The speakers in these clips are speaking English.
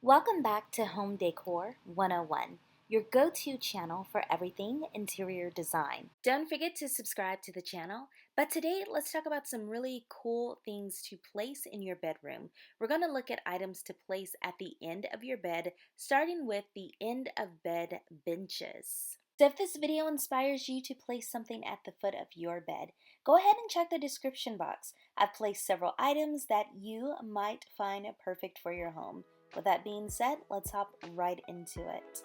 Welcome back to Home Decor 101, your go-to channel for everything interior design. Don't forget to subscribe to the channel, but today let's talk about some really cool things to place in your bedroom. We're going to look at items to place at the end of your bed, starting with the end of bed benches. So if this video inspires you to place something at the foot of your bed, go ahead and check the description box. I've placed several items that you might find perfect for your home. With that being said, let's hop right into it.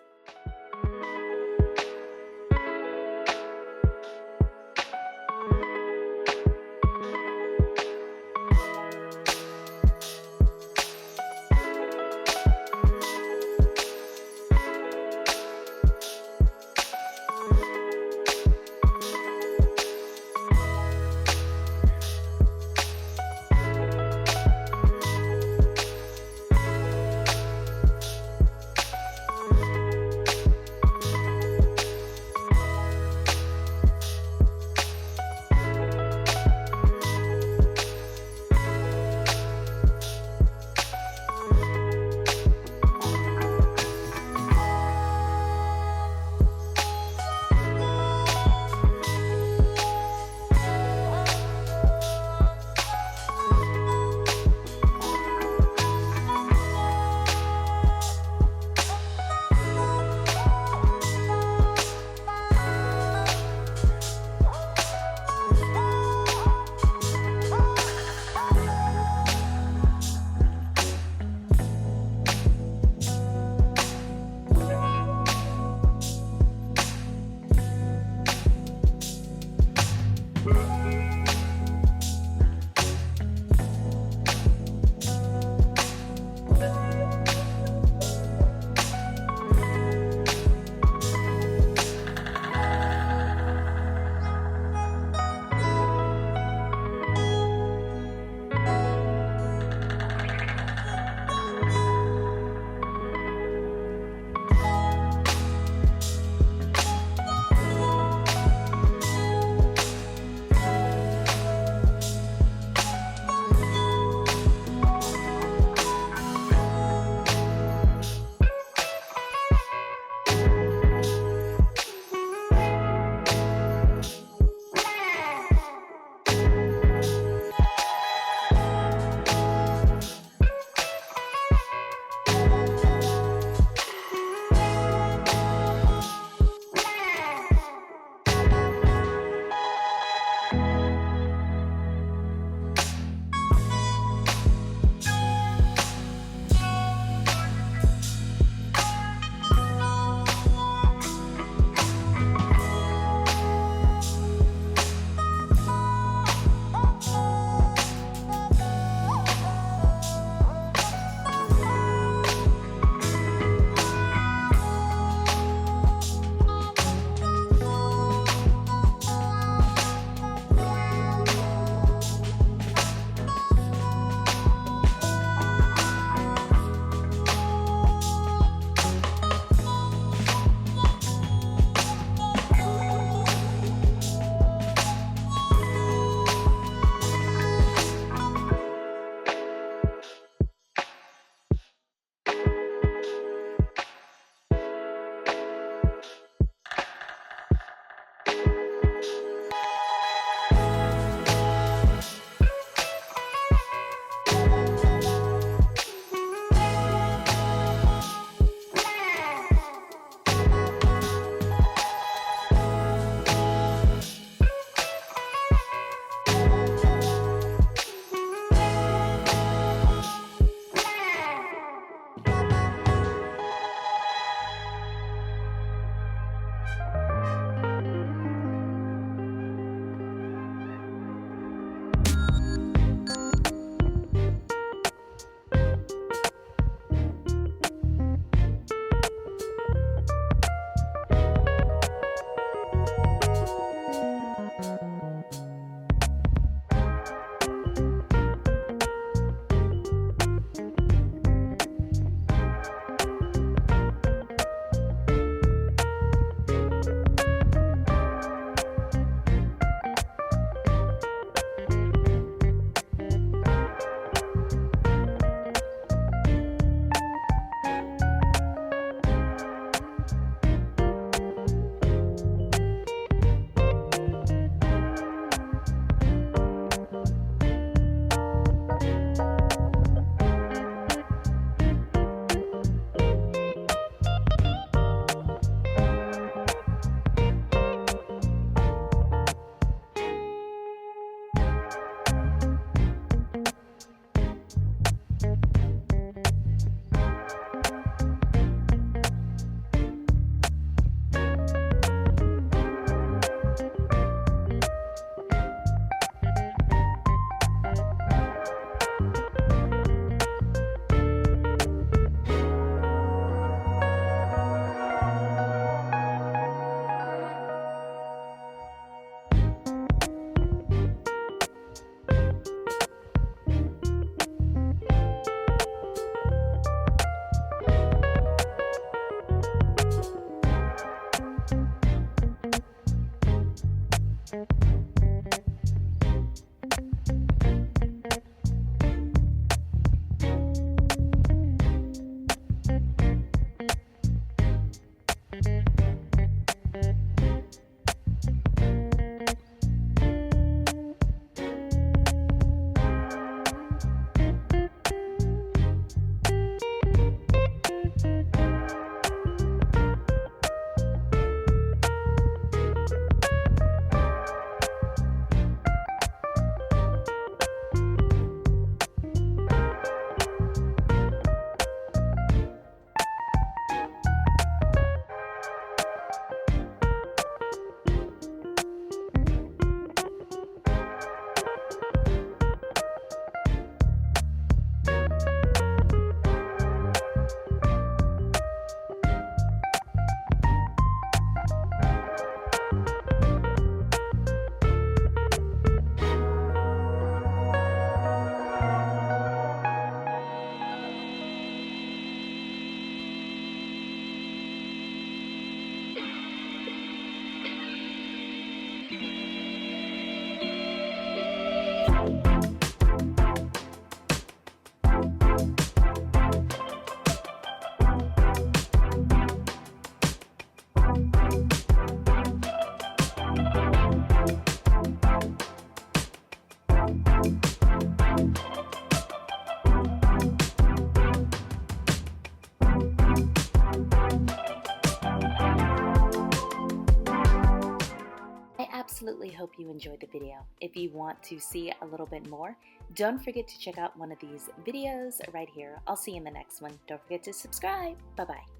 absolutely hope you enjoyed the video. If you want to see a little bit more, don't forget to check out one of these videos right here. I'll see you in the next one. Don't forget to subscribe. Bye-bye.